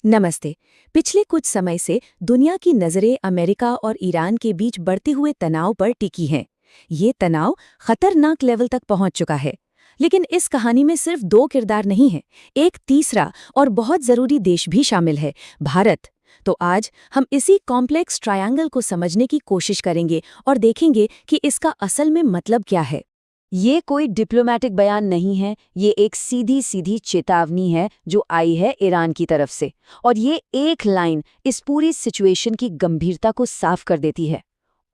नमस्ते। पिछले कुछ समय से दुनिया की नज़रें अमेरिका और ईरान के बीच बढ़ते हुए तनाव पर टिकी हैं। ये तनाव खतरनाक लेवल तक पहुंच चुका है। लेकिन इस कहानी में सिर्फ दो किरदार नहीं हैं, एक तीसरा और बहुत ज़रूरी देश भी शामिल है, भारत। तो आज हम इसी कॉम्प्लेक्स ट्रायंगल को समझने की कोशिश करेंगे और देखेंगे कि इसका असल में मतलब क्या है। ये कोई डिप्लोमैटिक बयान नहीं है, ये एक सीधी सीधी चेतावनी है जो आई है ईरान की तरफ से। और ये एक लाइन इस पूरी सिचुएशन की गंभीरता को साफ कर देती है।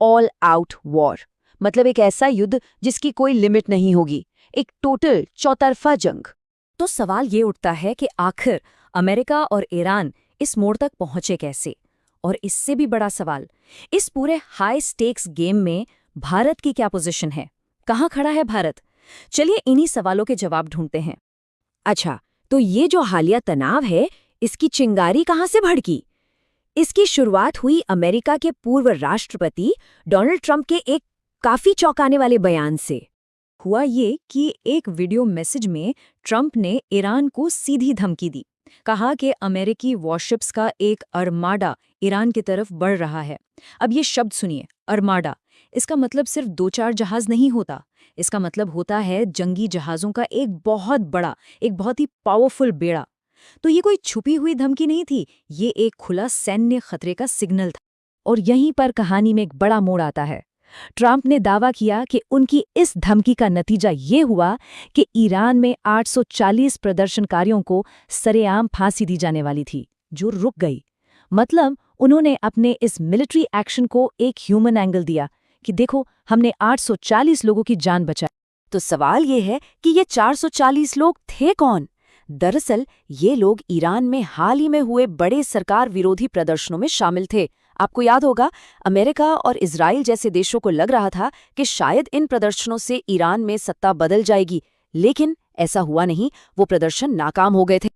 ऑल आउट वॉर, मतलब एक ऐसा युद्ध जिसकी कोई लिमिट नहीं होगी, एक टोटल चौतरफा जंग। तो सवाल ये उठता है कि आखिर अमेरिका और ईरान इस मोड़ तक पहुंचे कैसे? और इससे भी बड़ा सवाल, इस पूरे हाई स्टेक्स गेम में भारत की क्या पोजीशन है? कहाँ खड़ा है भारत? चलिए इन्हीं सवालों के जवाब ढूंढते हैं। अच्छा, तो ये जो हालिया तनाव है, इसकी चिंगारी कहाँ से भड़की? इसकी शुरुआत हुई अमेरिका के पूर्व राष्ट्रपति डोनाल्ड ट्रंप के एक काफी चौंकाने वाले बयान से। हुआ ये कि एक वीडियो मैसेज में ट्रंप ने ईरान को सीधी धमकी दी। कहा कि अमेरिकी वॉरशिप्स का एक अर्माडा ईरान की तरफ बढ़ रहा है। अब ये शब्द सुनिए, अर्माडा। इसका मतलब सिर्फ दो चार जहाज नहीं होता। इसका मतलब होता है जंगी जहाज़ों का एक बहुत बड़ा, एक बहुत ही पावरफुल बेड़ा। तो ये कोई छुपी हुई धमकी नहीं थी, ये एक खुला सैन्य खतरे का सिग्नल था। और यहीं पर कहानी में एक बड़ा मोड़ आता है। ट्रंप ने दावा किया कि उनकी इस धमकी का नतीजा ये हुआ कि ईरान में 840 प्रदर्शनकारियों को सरेआम फांसी दी जाने वाली थी, जो रुक गई। मतलब उन्होंने अपने इस मिलिट्री एक्शन को एक ह्यूमन एंगल दिया कि देखो, हमने 840 लोगों की जान बचाई। तो सवाल ये है कि ये 440 लोग थे कौन? दरअसल ये लोग ईरान में हाल ही में हुए बड़े सरकार विरोधी प्रदर्शनों में शामिल थे। आपको याद होगा, अमेरिका और इजराइल जैसे देशों को लग रहा था कि शायद इन प्रदर्शनों से ईरान में सत्ता बदल जाएगी, लेकिन ऐसा हुआ नहीं। वो प्रदर्शन नाकाम हो गए थे।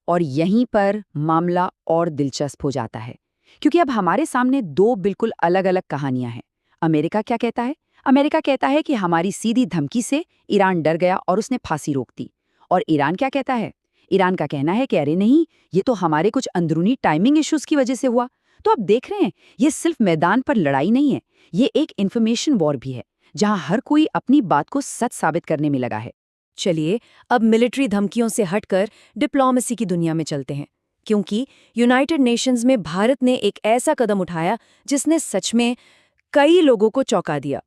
और यहीं पर मामला और दिलचस्प हो जाता है, क्योंकि अब हमारे सामने दो बिल्कुल अलग अलग कहानियां हैं। अमेरिका क्या कहता है? अमेरिका कहता है कि हमारी सीधी धमकी से ईरान डर गया और उसने फांसी रोक दी। और ईरान क्या कहता है? ईरान का कहना है कि अरे नहीं, ये तो हमारे कुछ अंदरूनी टाइमिंग इश्यूज की वजह से हुआ। तो आप देख रहे हैं, ये सिर्फ मैदान पर लड़ाई नहीं है, ये एक इन्फॉर्मेशन वॉर भी है, जहां हर कोई अपनी बात को सच साबित करने में लगा है। चलिए अब मिलिट्री धमकियों से हटकर डिप्लोमेसी की दुनिया में चलते हैं, क्योंकि यूनाइटेड नेशंस में भारत ने एक ऐसा कदम उठाया जिसने सच में कई लोगों को चौंका दिया।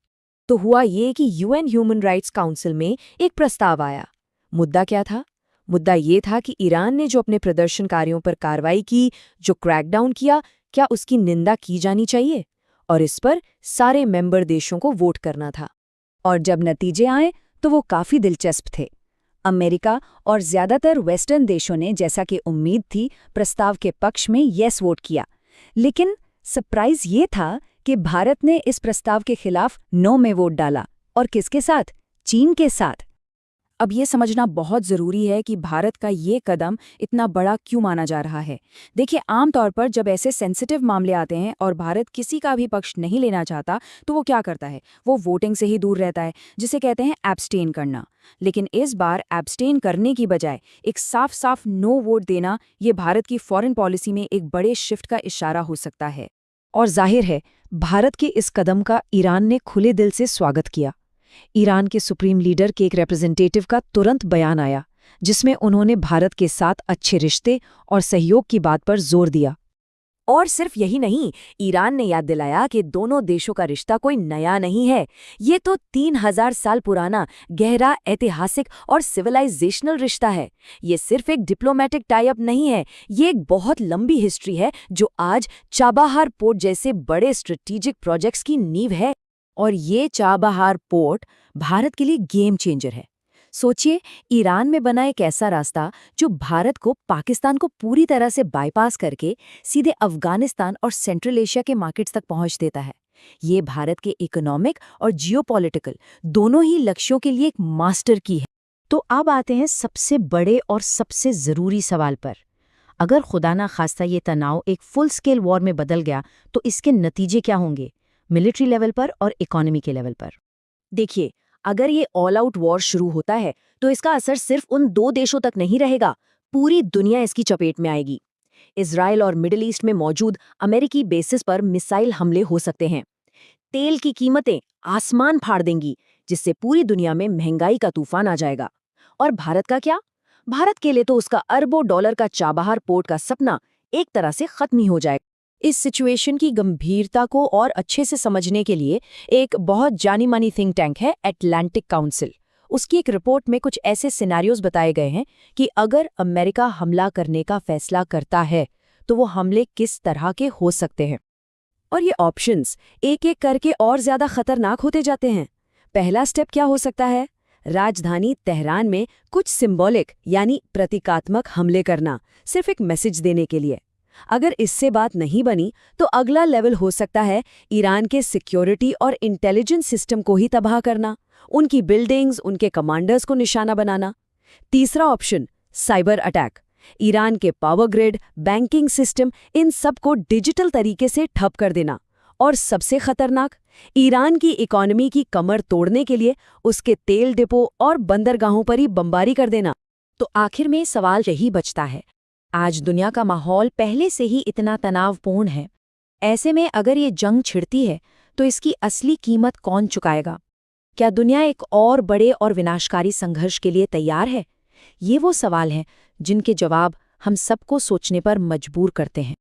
तो हुआ ये कि यूएन ह्यूमन राइट्स काउंसिल में एक प्रस्ताव आया। मुद्दा क्या था? मुद्दा ये था कि ईरान ने जो अपने प्रदर्शनकारियों पर कार्रवाई की, जो क्रैकडाउन किया, क्या उसकी निंदा की जानी चाहिए? और इस पर सारे मेंबर देशों को वोट करना था। और जब नतीजे आए तो वो काफी दिलचस्प थे। अमेरिका और ज्यादातर वेस्टर्न देशों ने, जैसा कि उम्मीद थी, प्रस्ताव के पक्ष में येस वोट किया। लेकिन सरप्राइज ये था कि भारत ने इस प्रस्ताव के खिलाफ नो में वोट डाला। और किसके साथ? चीन के साथ। अब ये समझना बहुत ज़रूरी है कि भारत का ये कदम इतना बड़ा क्यों माना जा रहा है। देखिए, आमतौर पर जब ऐसे सेंसिटिव मामले आते हैं और भारत किसी का भी पक्ष नहीं लेना चाहता, तो वो क्या करता है? वो वोटिंग से ही दूर रहता है, जिसे कहते हैं एब्सटेन करना। लेकिन इस बार एब्सटेन करने की बजाय एक साफ साफ नो वोट देना, ये भारत की फॉरेन पॉलिसी में एक बड़े शिफ्ट का इशारा हो सकता है। और जाहिर है, भारत के इस कदम का ईरान ने खुले दिल से स्वागत किया। ईरान के सुप्रीम लीडर के एक रिप्रेजेंटेटिव का तुरंत बयान आया, जिसमें उन्होंने भारत के साथ अच्छे रिश्ते और सहयोग की बात पर जोर दिया। और सिर्फ यही नहीं, ईरान ने याद दिलाया कि दोनों देशों का रिश्ता कोई नया नहीं है। ये तो 3000 साल पुराना, गहरा, ऐतिहासिक और सिविलाइजेशनल रिश्ता है। ये सिर्फ एक डिप्लोमेटिक टाई अप नहीं है, ये एक बहुत लंबी हिस्ट्री है जो आज चाबाहार पोर्ट जैसे बड़े स्ट्रेटेजिक प्रोजेक्ट्स की नींव है। और ये चाबाहार पोर्ट भारत के लिए गेम चेंजर है। सोचिए, ईरान में बना एक ऐसा रास्ता जो भारत को, पाकिस्तान को पूरी तरह से बाईपास करके सीधे अफगानिस्तान और सेंट्रल एशिया के मार्केट्स तक पहुंच देता है। ये भारत के इकोनॉमिक और जियोपॉलिटिकल दोनों ही लक्ष्यों के लिए एक मास्टर की है। तो अब आते हैं सबसे बड़े और सबसे ज़रूरी सवाल पर। अगर खुदा ना खास्ता ये तनाव एक फुल स्केल वॉर में बदल गया, तो इसके नतीजे क्या होंगे, मिलिट्री लेवल पर और इकोनॉमी के लेवल पर? देखिए, अगर ये ऑल आउट वॉर शुरू होता है, तो इसका असर सिर्फ उन दो देशों तक नहीं रहेगा, पूरी दुनिया इसकी चपेट में आएगी। इजराइल और मिडिल ईस्ट में मौजूद अमेरिकी बेसिस पर मिसाइल हमले हो सकते हैं। तेल की कीमतें आसमान फाड़ देंगी, जिससे पूरी दुनिया में महंगाई का तूफान आ जाएगा। और भारत का क्या? भारत के लिए तो उसका अरबों डॉलर का चाबहार पोर्ट का सपना एक तरह से खत्म ही हो जाएगा। इस सिचुएशन की गंभीरता को और अच्छे से समझने के लिए एक बहुत जानी मानी थिंक टैंक है अटलांटिक काउंसिल। उसकी एक रिपोर्ट में कुछ ऐसे सिनेरियोज बताए गए हैं कि अगर अमेरिका हमला करने का फैसला करता है तो वो हमले किस तरह के हो सकते हैं। और ये ऑप्शंस एक एक करके और ज्यादा खतरनाक होते जाते हैं। पहला स्टेप क्या हो सकता है? राजधानी तेहरान में कुछ सिंबॉलिक यानी प्रतीकात्मक हमले करना, सिर्फ एक मैसेज देने के लिए। अगर इससे बात नहीं बनी तो अगला लेवल हो सकता है ईरान के सिक्योरिटी और इंटेलिजेंस सिस्टम को ही तबाह करना, उनकी बिल्डिंग्स, उनके कमांडर्स को निशाना बनाना। तीसरा ऑप्शन साइबर अटैक, ईरान के पावर ग्रिड, बैंकिंग सिस्टम, इन सब को डिजिटल तरीके से ठप कर देना। और सबसे खतरनाक, ईरान की इकोनॉमी की कमर तोड़ने के लिए उसके तेल डिपो और बंदरगाहों पर ही बमबारी कर देना। तो आखिर में सवाल यही बचता है, आज दुनिया का माहौल पहले से ही इतना तनावपूर्ण है। ऐसे में अगर ये जंग छिड़ती है तो इसकी असली कीमत कौन चुकाएगा? क्या दुनिया एक और बड़े और विनाशकारी संघर्ष के लिए तैयार है? ये वो सवाल हैं जिनके जवाब हम सबको सोचने पर मजबूर करते हैं।